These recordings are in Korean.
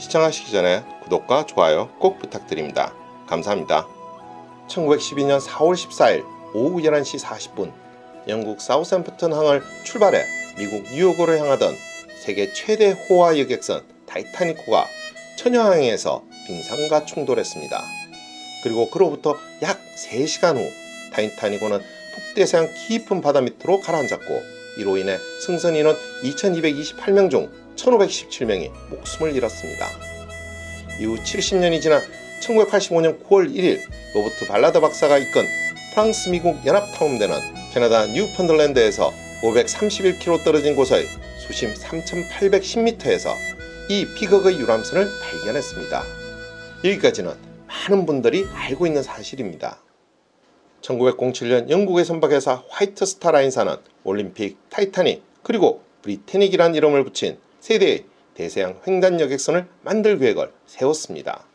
시청하시기 전에 구독과 좋아요 꼭 부탁드립니다. 감사합니다. 1912년 4월 14일 오후 11시 40분 영국 사우샘프턴 항을 출발해 미국 뉴욕으로 향하던 세계 최대 호화 여객선 타이타닉호가 천여항해에서 빙산과 충돌했습니다. 그리고 그로부터 약 3시간 후 타이타닉호는 북대서양 깊은 바다 밑으로 가라앉았고, 이로 인해 승선 인원 2228명 중 1517명이 목숨을 잃었습니다. 이후 70년이 지난 1985년 9월 1일 로버트 발라드 박사가 이끈 프랑스 미국 연합탐험대는 캐나다 뉴펀들랜드에서 531km 떨어진 곳의 수심 3810m에서 이 비극의 유람선을 발견했습니다. 여기까지는 많은 분들이 알고 있는 사실입니다. 1907년 영국의 선박회사 화이트 스타라인사는 올림픽, 타이타닉, 그리고 브리태닉이란 이름을 붙인 세대의 대서양 횡단 여객선을 만들 계획을 세웠습니다.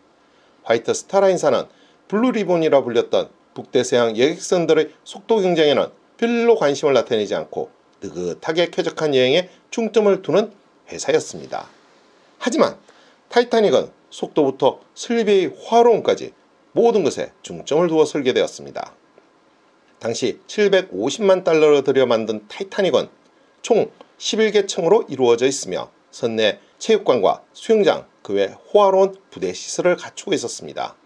화이트 스타라인사는 블루리본이라 불렸던 북대서양 여객선들의 속도 경쟁에는 별로 관심을 나타내지 않고 느긋하게 쾌적한 여행에 중점을 두는 회사였습니다. 하지만 타이타닉은 속도부터 설비의 화로움까지 모든 것에 중점을 두어 설계되었습니다. 당시 750만 달러를 들여 만든 타이타닉은 총 11개 층으로 이루어져 있으며 선내 체육관과 수영장, 그 외 호화로운 부대 시설을 갖추고 있었습니다.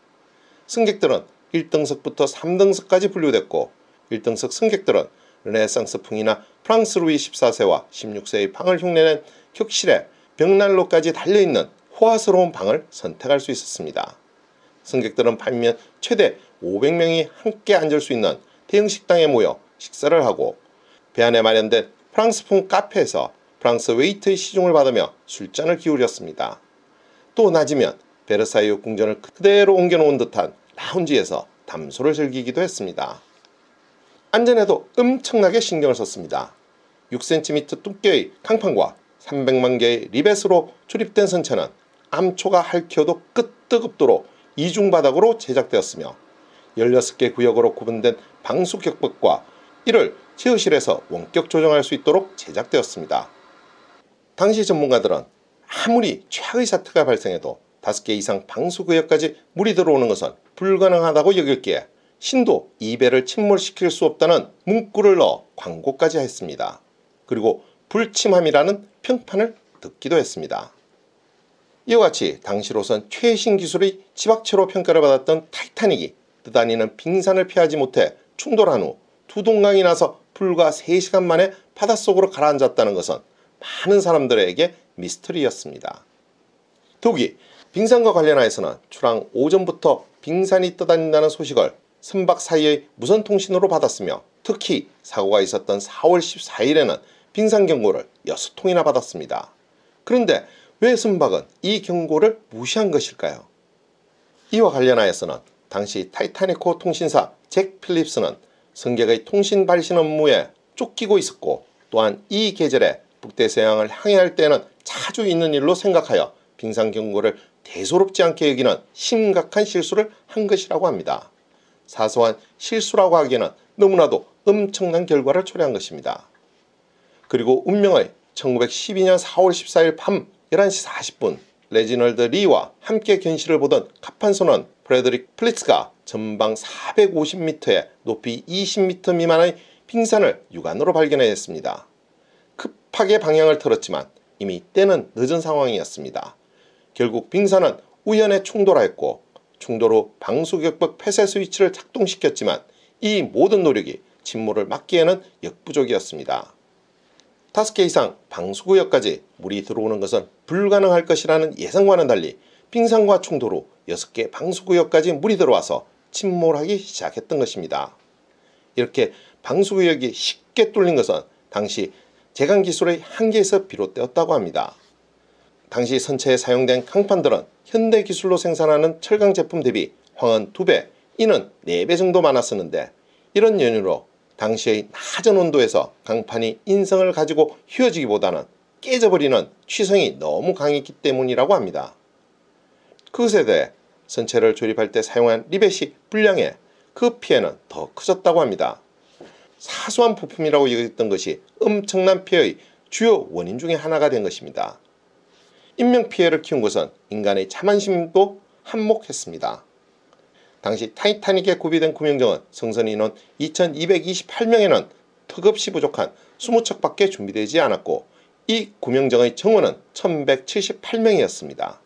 승객들은 1등석부터 3등석까지 분류됐고, 1등석 승객들은 르네상스풍이나 프랑스 루이 14세와 16세의 방을 흉내낸 격실에 벽난로까지 달려있는 호화스러운 방을 선택할 수 있었습니다. 승객들은 반면 최대 500명이 함께 앉을 수 있는 대형 식당에 모여 식사를 하고, 배 안에 마련된 프랑스풍 카페에서 프랑스 웨이트의 시중을 받으며 술잔을 기울였습니다. 또 낮이면 베르사유 궁전을 그대로 옮겨놓은 듯한 라운지에서 담소를 즐기기도 했습니다. 안전에도 엄청나게 신경을 썼습니다. 6cm 두께의 강판과 300만 개의 리벳으로 조립된 선체는 암초가 핥혀도 끄떡없도록 이중바닥으로 제작되었으며 16개 구역으로 구분된 방수격벽과 이를 제어실에서 원격 조정할 수 있도록 제작되었습니다. 당시 전문가들은 아무리 최악의 사태가 발생해도 5개 이상 방수구역까지 물이 들어오는 것은 불가능하다고 여겼기에 신도 2배를 침몰시킬 수 없다는 문구를 넣어 광고까지 했습니다. 그리고 불침함이라는 평판을 듣기도 했습니다. 이와 같이 당시로선 최신 기술의 지박체로 평가를 받았던 타이타닉이 뜨다니는 빙산을 피하지 못해 충돌한 후 두 동강이 나서 불과 3시간 만에 바닷속으로 가라앉았다는 것은 많은 사람들에게 미스터리였습니다. 더욱이 빙산과 관련하여서는 출항 오전부터 빙산이 떠다닌다는 소식을 선박 사이의 무선통신으로 받았으며, 특히 사고가 있었던 4월 14일에는 빙산 경고를 6통이나 받았습니다. 그런데 왜 선박은 이 경고를 무시한 것일까요? 이와 관련하여서는 당시 타이타닉호 통신사 잭 필립스는 승객의 통신 발신 업무에 쫓기고 있었고, 또한 이 계절에 북대서양을 항해할 때는 자주 있는 일로 생각하여 빙산 경고를 대수롭지 않게 여기는 심각한 실수를 한 것이라고 합니다. 사소한 실수라고 하기에는 너무나도 엄청난 결과를 초래한 것입니다. 그리고 운명의 1912년 4월 14일 밤 11시 40분 레지널드 리와 함께 견시를 보던 갑판선원 프레드릭 플리츠가 전방 450m에 높이 20m 미만의 빙산을 육안으로 발견했습니다. 급하게 방향을 틀었지만 이미 때는 늦은 상황이었습니다. 결국 빙산은 우연에 충돌하였고, 충돌 후 방수격벽 폐쇄 스위치를 작동시켰지만 이 모든 노력이 침몰을 막기에는 역부족이었습니다. 5개 이상 방수구역까지 물이 들어오는 것은 불가능할 것이라는 예상과는 달리 빙산과 충돌 후 6개 방수구역까지 물이 들어와서 침몰하기 시작했던 것입니다. 이렇게 방수구역이 쉽게 뚫린 것은 당시 제강기술의 한계에서 비롯되었다고 합니다. 당시 선체에 사용된 강판들은 현대기술로 생산하는 철강 제품 대비 황은 2배, 이는 4배 정도 많았었는데, 이런 연유로 당시의 낮은 온도에서 강판이 인성을 가지고 휘어지기보다는 깨져버리는 취성이 너무 강했기 때문이라고 합니다. 그것에 대해 선체를 조립할 때 사용한 리벳이 불량해 그 피해는 더 커졌다고 합니다. 사소한 부품이라고 여겼던 것이 엄청난 피해의 주요 원인 중에 하나가 된 것입니다. 인명피해를 키운 것은 인간의 자만심도 한몫했습니다. 당시 타이타닉에 구비된 구명정은 승선 인원 2228명에는 턱없이 부족한 20척밖에 준비되지 않았고 이 구명정의 정원은 1178명이었습니다.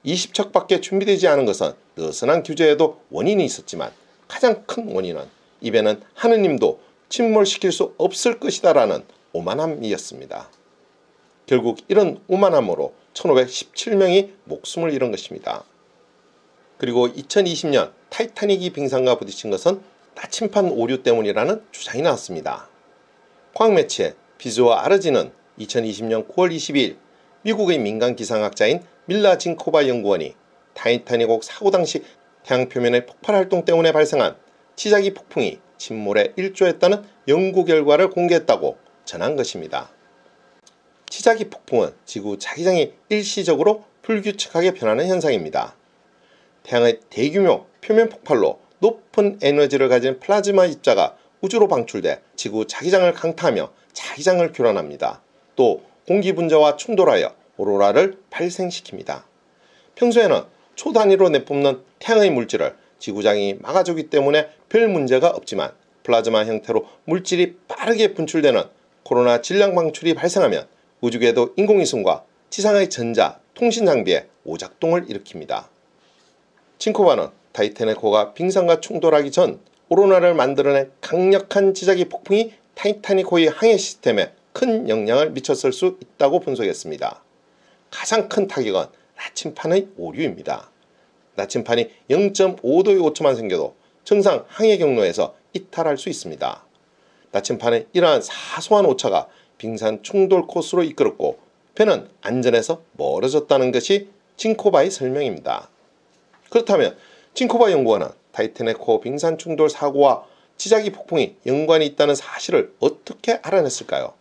20척밖에 준비되지 않은 것은 느슨한 규제에도 원인이 있었지만 가장 큰 원인은 이 배는 하느님도 침몰시킬 수 없을 것이다 라는 오만함이었습니다. 결국 이런 오만함으로 1517명이 목숨을 잃은 것입니다. 그리고 2020년 타이타닉이 빙산과 부딪힌 것은 나침판 오류 때문이라는 주장이 나왔습니다. 과학 매체 비즈와 아르지는 2020년 9월 22일 미국의 민간 기상학자인 밀라 진코바 연구원이 타이타닉 사고 당시 태양 표면의 폭발 활동 때문에 발생한 치자기 폭풍이 침몰에 일조했다는 연구 결과를 공개했다고 전한 것입니다. 치자기 폭풍은 지구 자기장이 일시적으로 불규칙하게 변하는 현상입니다. 태양의 대규모 표면 폭발로 높은 에너지를 가진 플라즈마 입자가 우주로 방출돼 지구 자기장을 강타하며 자기장을 교란합니다. 또 공기 분자와 충돌하여 오로라를 발생시킵니다. 평소에는 초단위로 내뿜는 태양의 물질을 지구장이 막아주기 때문에 별 문제가 없지만 플라즈마 형태로 물질이 빠르게 분출되는 코로나 질량 방출이 발생하면 우주궤도 인공위성과 지상의 전자, 통신 장비에 오작동을 일으킵니다. 진코바는 타이타닉호가 빙산과 충돌하기 전 오로라를 만들어낸 강력한 지자기 폭풍이 타이타닉호의 항해 시스템에 큰 영향을 미쳤을 수 있다고 분석했습니다. 가장 큰 타격은 나침판의 오류입니다. 나침판이 0.5도의 오차만 생겨도 정상 항해 경로에서 이탈할 수 있습니다. 나침판의 이러한 사소한 오차가 빙산 충돌 코스로 이끌었고 배는 안전에서 멀어졌다는 것이 진코바의 설명입니다. 그렇다면 진코바 연구원은 타이타닉호 빙산 충돌 사고와 지자기 폭풍이 연관이 있다는 사실을 어떻게 알아냈을까요?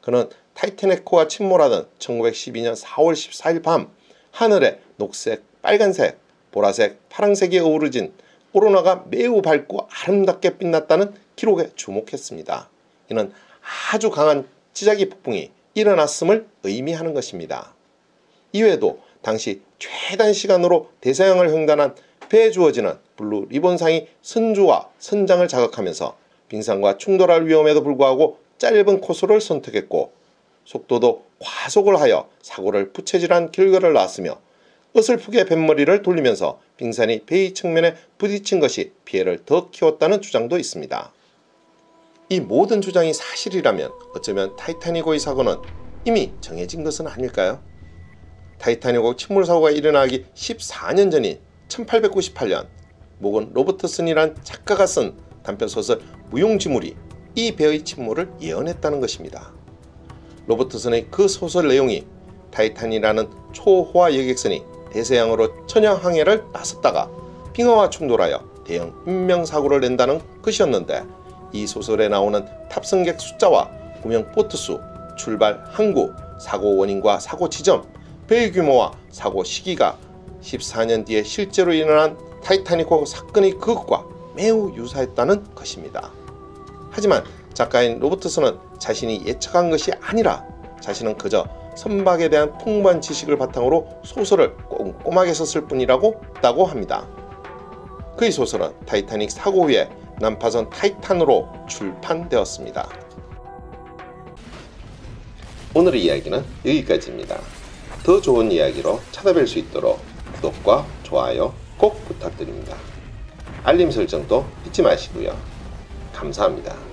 그는 타이타닉호가 침몰하던 1912년 4월 14일 밤 하늘에 녹색, 빨간색, 보라색, 파란색이 어우러진 오로라가 매우 밝고 아름답게 빛났다는 기록에 주목했습니다. 이는 아주 강한 지자기 폭풍이 일어났음을 의미하는 것입니다. 이외에도 당시 최단 시간으로 대서양을 횡단한 배에 주어지는 블루 리본상이 선주와 선장을 자극하면서 빙산과 충돌할 위험에도 불구하고 짧은 코스를 선택했고 속도도 과속을 하여 사고를 부채질한 결과를 낳았으며 어설프게 뱃머리를 돌리면서 빙산이 배의 측면에 부딪힌 것이 피해를 더 키웠다는 주장도 있습니다. 이 모든 주장이 사실이라면 어쩌면 타이타닉호의 사고는 이미 정해진 것은 아닐까요? 타이타닉호 침몰 사고가 일어나기 14년 전인 1898년 모건 로버트슨이란 작가가 쓴 단편소설 무용지물이 이 배의 침몰을 예언했다는 것입니다. 로버트슨의 그 소설 내용이 타이탄이라는 초호화 여객선이 대서양으로 천연항해를 나섰다가 빙하와 충돌하여 대형 인명사고를 낸다는 것이었는데 이 소설에 나오는 탑승객 숫자와 구명 보트 수, 출발 항구, 사고 원인과 사고 지점, 배의 규모와 사고 시기가 14년 뒤에 실제로 일어난 타이타닉호 사건의 그것과 매우 유사했다는 것입니다. 하지만 작가인 로버트슨은 자신이 예측한 것이 아니라 자신은 그저 선박에 대한 풍부한 지식을 바탕으로 소설을 꼼꼼하게 썼을 뿐이라고 했다고 합니다. 그의 소설은 타이타닉 사고 후에 난파선 타이탄으로 출판되었습니다. 오늘의 이야기는 여기까지입니다. 더 좋은 이야기로 찾아뵐 수 있도록 구독과 좋아요 꼭 부탁드립니다. 알림 설정도 잊지 마시고요. 감사합니다.